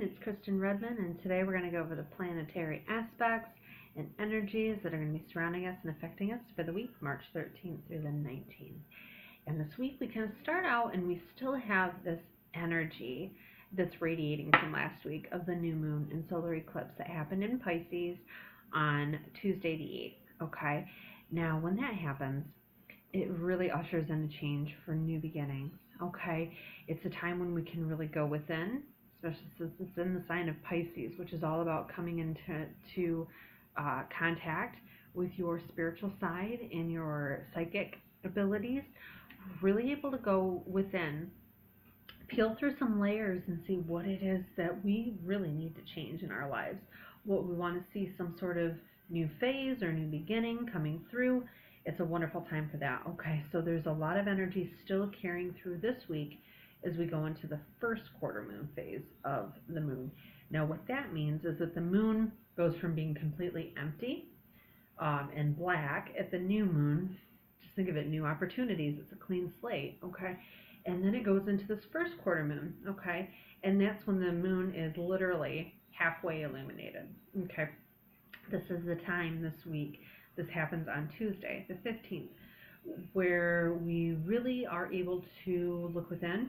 it's Kristen Redmond, and today we're going to go over the planetary aspects and energies that are going to be surrounding us and affecting us for the week, March 13th through the 19th. And this week we kind of start out and we still have this energy that's radiating from last week of the new moon and solar eclipse that happened in Pisces on Tuesday the 8th, okay? Now, when that happens, it really ushers in a change for new beginnings, okay? It's a time when we can really go within, especially since it's in the sign of Pisces, which is all about coming into contact with your spiritual side and your psychic abilities. Really able to go within, peel through some layers and see what it is that we really need to change in our lives. What we want to see, some sort of new phase or new beginning coming through. It's a wonderful time for that. Okay, so there's a lot of energy still carrying through this week as we go into the first quarter moon phase of the moon. Now, what that means is that the moon goes from being completely empty and black at the new moon. Just think of it, new opportunities. It's a clean slate, okay? And then it goes into this first quarter moon, okay? And that's when the moon is literally halfway illuminated, okay? This is the time this week. This happens on Tuesday, the 15th, where we really are able to look within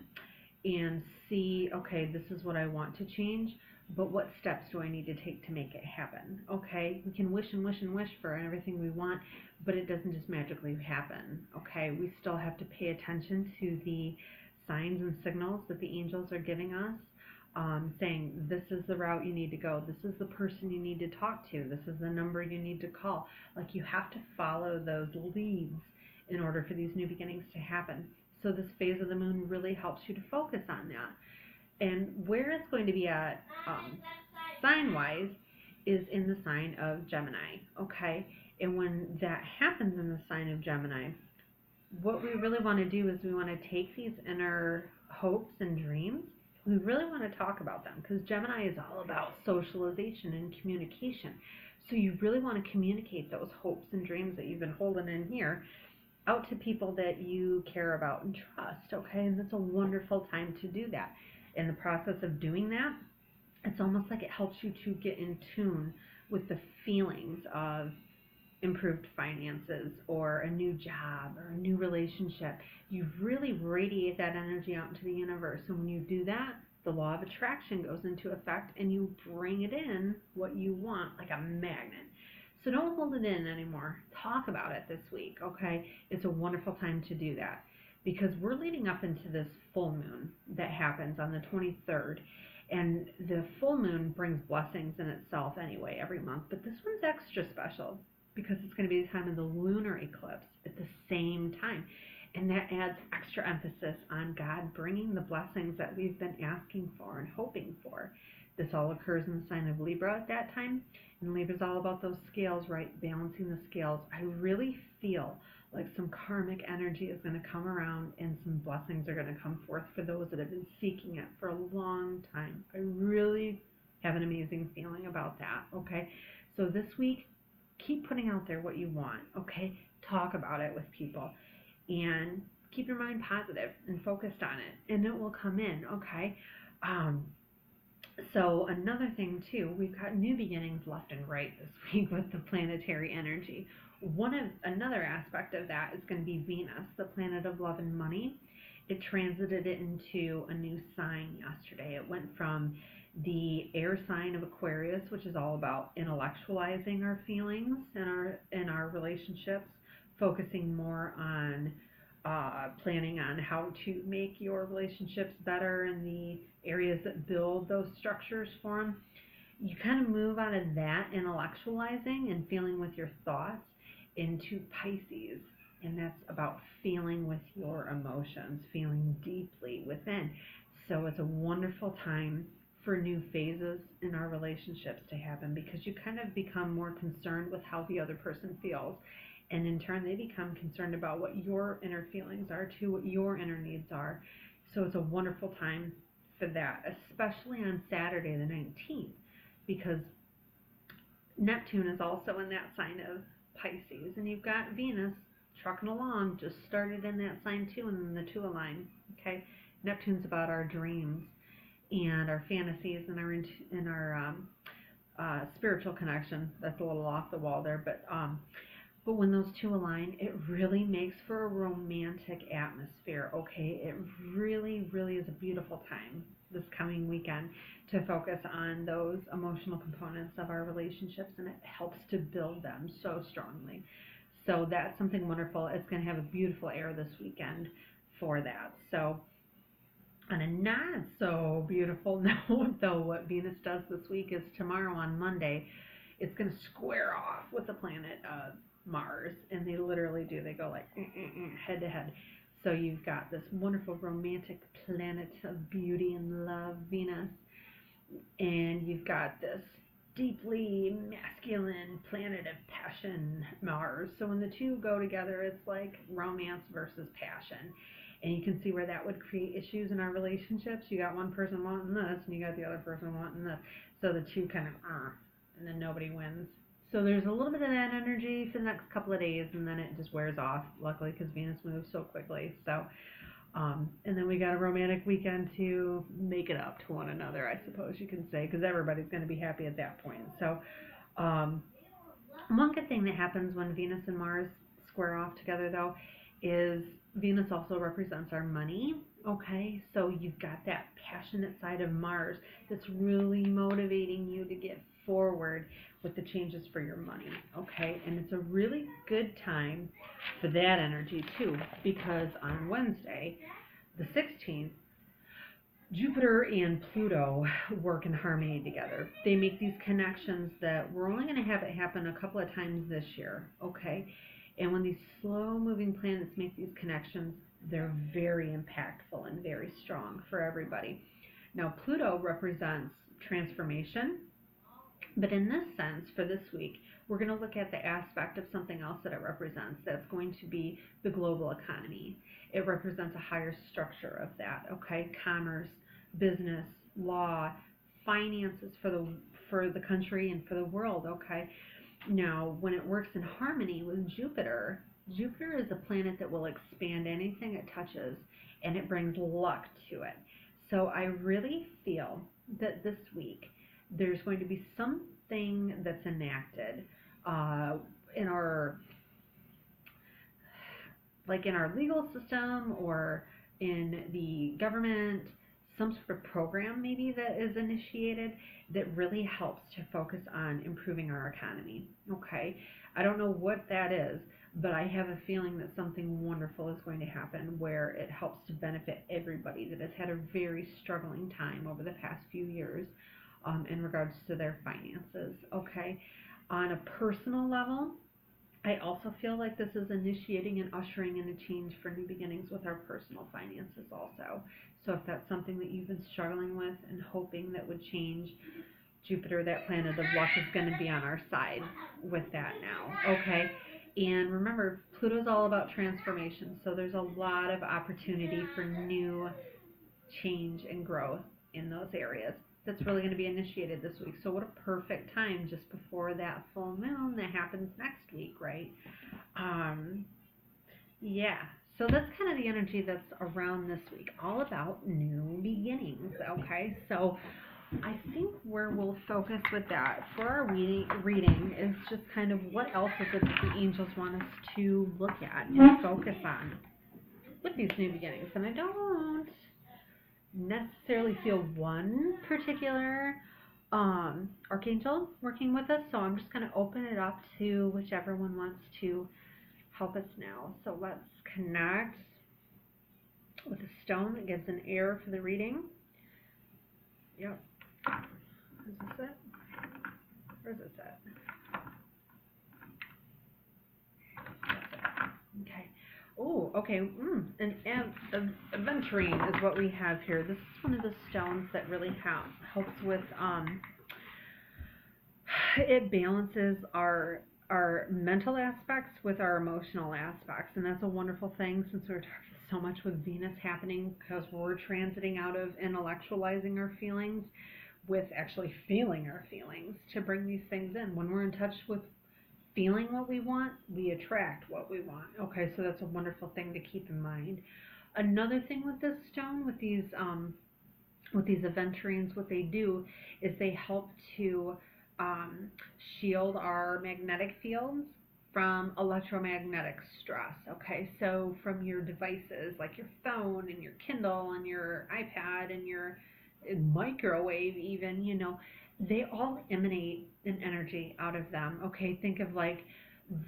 and see, okay, this is what I want to change, but what steps do I need to take to make it happen? Okay, we can wish and wish and wish for everything we want, but it doesn't just magically happen. Okay, we still have to pay attention to the signs and signals that the angels are giving us, saying this is the route you need to go, this is the person you need to talk to, this is the number you need to call. Like, you have to follow those leads in order for these new beginnings to happen. So this phase of the moon really helps you to focus on that. And where it's going to be at sign-wise is in the sign of Gemini, okay? And when that happens in the sign of Gemini, what we really want to do is we want to take these inner hopes and dreams. We really want to talk about them, because Gemini is all about socialization and communication. So you really want to communicate those hopes and dreams that you've been holding in here out to people that you care about and trust, okay? And that's a wonderful time to do that. In the process of doing that, it's almost like it helps you to get in tune with the feelings of improved finances or a new job or a new relationship. You really radiate that energy out into the universe. And when you do that, the law of attraction goes into effect and you bring it in what you want like a magnet. So don't hold it in anymore. Talk about it this week, okay? It's a wonderful time to do that because we're leading up into this full moon that happens on the 23rd. And the full moon brings blessings in itself anyway every month, but this one's extra special because it's going to be the time of the lunar eclipse at the same time. And that adds extra emphasis on God bringing the blessings that we've been asking for and hoping for. This all occurs in the sign of Libra at that time. And Libra's all about those scales, right? Balancing the scales. I really feel like some karmic energy is going to come around and some blessings are going to come forth for those that have been seeking it for a long time. I really have an amazing feeling about that, okay? So this week, keep putting out there what you want, okay? Talk about it with people and keep your mind positive and focused on it, and it will come in, okay? So another thing too, we've got new beginnings left and right this week with the planetary energy. Another aspect of that is going to be Venus, the planet of love and money. It transited into a new sign yesterday. It went from the air sign of Aquarius, which is all about intellectualizing our feelings and our relationships, focusing more on planning on how to make your relationships better in the areas that build those structures for them. You kind of move out of that intellectualizing and feeling with your thoughts into Pisces, and that's about feeling with your emotions, feeling deeply within. So it's a wonderful time for new phases in our relationships to happen because you kind of become more concerned with how the other person feels. And in turn, they become concerned about what your inner feelings are too, what your inner needs are. So it's a wonderful time for that, especially on Saturday the 19th, because Neptune is also in that sign of Pisces. And you've got Venus trucking along, just started in that sign too, and then the two align, okay? Neptune's about our dreams. and our fantasies and our spiritual connection. That's a little off the wall there, but when those two align, it really makes for a romantic atmosphere, okay? It really, really is a beautiful time this coming weekend to focus on those emotional components of our relationships, and it helps to build them so strongly. So that's something wonderful. It's going to have a beautiful air this weekend for that. So on a not so beautiful note, though, what Venus does this week is tomorrow on Monday, it's going to square off with the planet Mars, and they literally do. They go like head to head. So you've got this wonderful romantic planet of beauty and love, Venus, and you've got this deeply masculine planet of passion, Mars. So when the two go together, it's like romance versus passion. And you can see where that would create issues in our relationships. You got one person wanting this, and you got the other person wanting this. So the two kind of, and then nobody wins. So there's a little bit of that energy for the next couple of days, and then it just wears off, luckily, because Venus moves so quickly. So, and then we got a romantic weekend to make it up to one another, I suppose you can say, because everybody's going to be happy at that point. So, one good thing that happens when Venus and Mars square off together, though, is Venus also represents our money, okay? So you've got that passionate side of Mars that's really motivating you to get forward with the changes for your money, okay? And it's a really good time for that energy too, because on Wednesday, the 16th, Jupiter and Pluto work in harmony together. They make these connections that we're only going to have it happen a couple of times this year, okay? And when these slow-moving planets make these connections, they're very impactful and very strong for everybody. Now, Pluto represents transformation, but in this sense, for this week, we're going to look at the aspect of something else that it represents. That's going to be the global economy. It represents a higher structure of that, okay? Commerce, business, law, finances for the country and for the world, okay? Now, when it works in harmony with Jupiter, Jupiter is a planet that will expand anything it touches, and it brings luck to it. So I really feel that this week there's going to be something that's enacted in our legal system or in the government, some sort of program maybe that is initiated that really helps to focus on improving our economy, okay? I don't know what that is, but I have a feeling that something wonderful is going to happen where it helps to benefit everybody that has had a very struggling time over the past few years in regards to their finances, okay? On a personal level, I also feel like this is initiating and ushering in a change for new beginnings with our personal finances also. So if that's something that you've been struggling with and hoping that would change, Jupiter, that planet of luck, is going to be on our side with that now, okay? And remember, Pluto's all about transformation, so there's a lot of opportunity for new change and growth in those areas. That's really going to be initiated this week. So what a perfect time just before that full moon that happens next week, right? Yeah. So that's kind of the energy that's around this week, all about new beginnings, okay? So I think where we'll focus with that for our reading is just kind of what else is it that the angels want us to look at and focus on with these new beginnings. And I don't necessarily feel one particular archangel working with us, so I'm just going to open it up to whichever one wants to help us now. So let's connect with a stone that gives an air for the reading. Yep. Is this it? Where's this at? Okay. Oh, okay. An aventurine is what we have here. This is one of the stones that really helps with, it balances our mental aspects with our emotional aspects, and that's a wonderful thing since we're talking so much with Venus happening, because we're transiting out of intellectualizing our feelings with actually feeling our feelings to bring these things in. When we're in touch with feeling what we want, we attract what we want. Okay, so that's a wonderful thing to keep in mind. Another thing with this stone, with these with these aventurines, what they do is they help to shield our magnetic fields from electromagnetic stress. Okay, so from your devices like your phone and your Kindle and your iPad and your microwave, even, they all emanate an energy out of them. Okay, think of like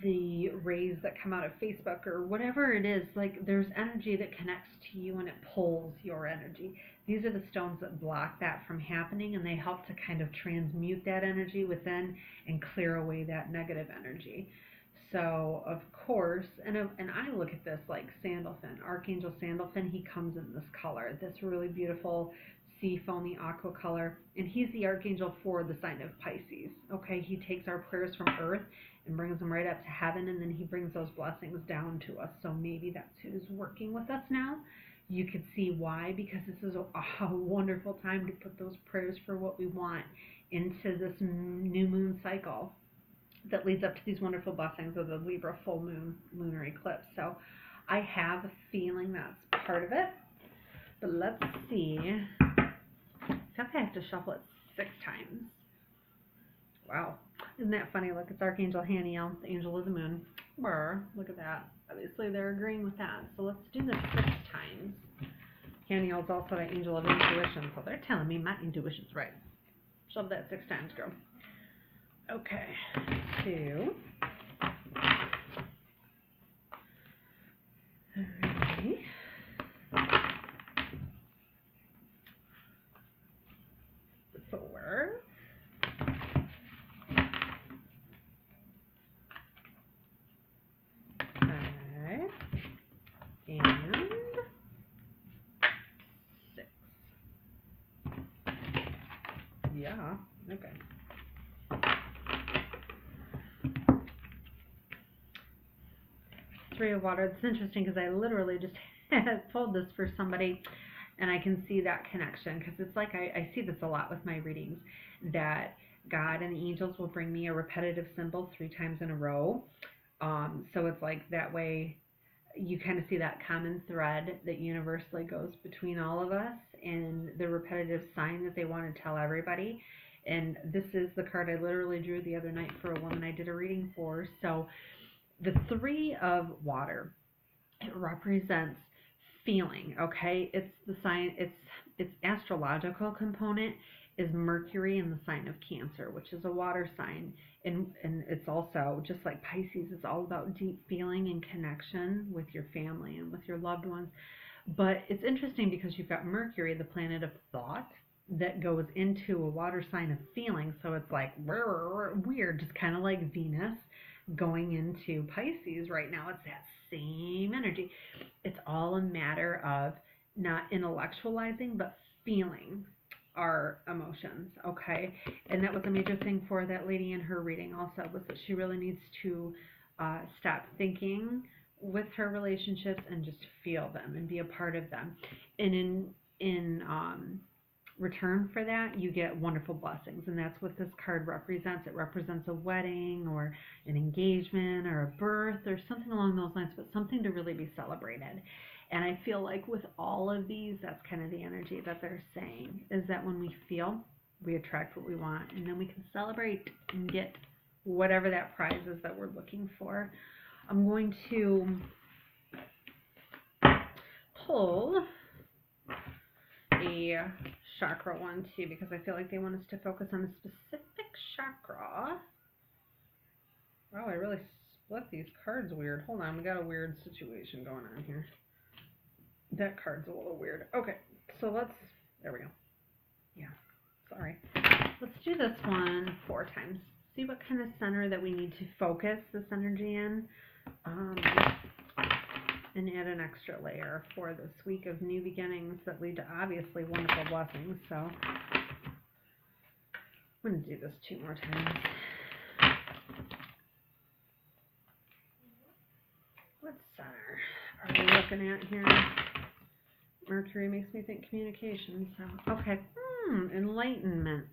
the rays that come out of Facebook or whatever it is. Like there's energy that connects to you and it pulls your energy. These are the stones that block that from happening, and they help to kind of transmute that energy within and clear away that negative energy. So, of course, and I look at this like Sandalphon, Archangel Sandalphon. He comes in this color, this really beautiful sea foamy aqua color, and he's the archangel for the sign of Pisces. Okay, he takes our prayers from earth and brings them right up to heaven, and then he brings those blessings down to us. So maybe that's who's working with us now. You could see why, because this is a wonderful time to put those prayers for what we want into this new moon cycle that leads up to these wonderful blessings of the Libra full moon lunar eclipse. So I have a feeling that's part of it. But let's see. I think I have to shuffle it 6 times. Wow. Isn't that funny? Look, it's Archangel Haniel, the angel of the moon. Look at that. Obviously, they're agreeing with that. So let's do this 6 times. Haniel is also the angel of intuition, so they're telling me my intuition's right. Shove that 6 times, girl. Okay. 2. 3. 4. 5. And 6. Yeah. Okay. Three of water. It's interesting because I literally just pulled this for somebody, and I can see that connection, because it's like I see this a lot with my readings, that God and the angels will bring me a repetitive symbol 3 times in a row. So it's like that way you kind of see that common thread that universally goes between all of us and the repetitive sign that they want to tell everybody. And this is the card I literally drew the other night for a woman I did a reading for. So the 3 of water, it represents feeling. Okay, it's the sign, its astrological component is Mercury in the sign of Cancer, which is a water sign, and it's also, just like Pisces, it's all about deep feeling and connection with your family and with your loved ones. But it's interesting because you've got Mercury, the planet of thought, that goes into a water sign of feeling. So it's like weird, just kind of like Venus going into Pisces right now. It's that same energy. It's all a matter of not intellectualizing, but feeling our emotions. Okay, and that was a major thing for that lady in her reading also, was that she really needs to stop thinking with her relationships and just feel them and be a part of them. And in return for that, you get wonderful blessings, and that's what this card represents. It represents a wedding or an engagement or a birth or something along those lines, but something to really be celebrated. And I feel like with all of these, that's kind of the energy that they're saying, is that when we feel, we attract what we want, and then we can celebrate and get whatever that prize is that we're looking for. I'm going to pull a chakra one too, because I feel like they want us to focus on a specific chakra. Wow, I really split these cards weird. Hold on, we got a weird situation going on here. That card's a little weird. Okay, so there we go. Yeah, sorry. Let's do this one 4 times. See what kind of center that we need to focus this energy in. And add an extra layer for this week of new beginnings that lead to obviously wonderful blessings. So I'm going to do this 2 more times. What center are we looking at here? Mercury makes me think communication. So, okay. Enlightenment.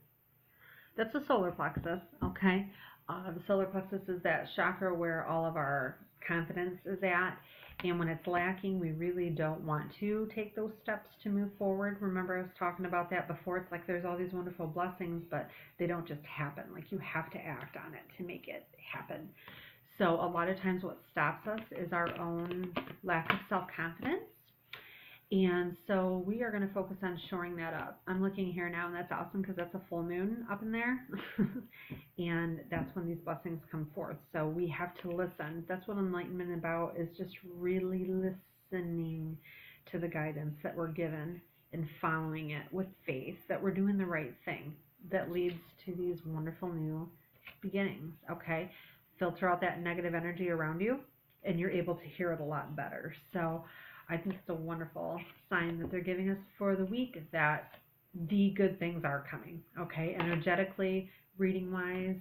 That's the solar plexus, okay? The solar plexus is that chakra where all of our confidence is at. And when it's lacking, we really don't want to take those steps to move forward. Remember, I was talking about that before. It's like there's all these wonderful blessings, but they don't just happen. Like, you have to act on it to make it happen. So a lot of times what stops us is our own lack of self-confidence. And so we are going to focus on shoring that up. I'm looking here now, and that's awesome because that's a full moon up in there. And that's when these blessings come forth. So we have to listen. That's what enlightenment is about, is just really listening to the guidance that we're given and following it with faith that we're doing the right thing that leads to these wonderful new beginnings, okay? Filter out that negative energy around you, and you're able to hear it a lot better. So I think it's a wonderful sign that they're giving us for the week that the good things are coming, okay? Energetically, reading-wise,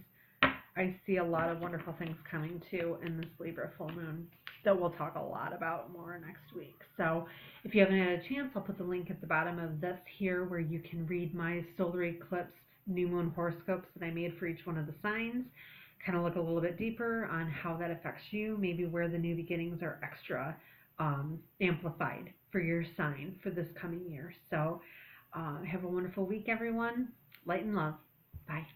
I see a lot of wonderful things coming too in this Libra full moon that we'll talk a lot about more next week. So if you haven't had a chance, I'll put the link at the bottom of this here where you can read my solar eclipse new moon horoscopes that I made for each one of the signs. Kind of look a little bit deeper on how that affects you, maybe where the new beginnings are extra amplified for your sign for this coming year. So have a wonderful week, everyone. Light and love. Bye.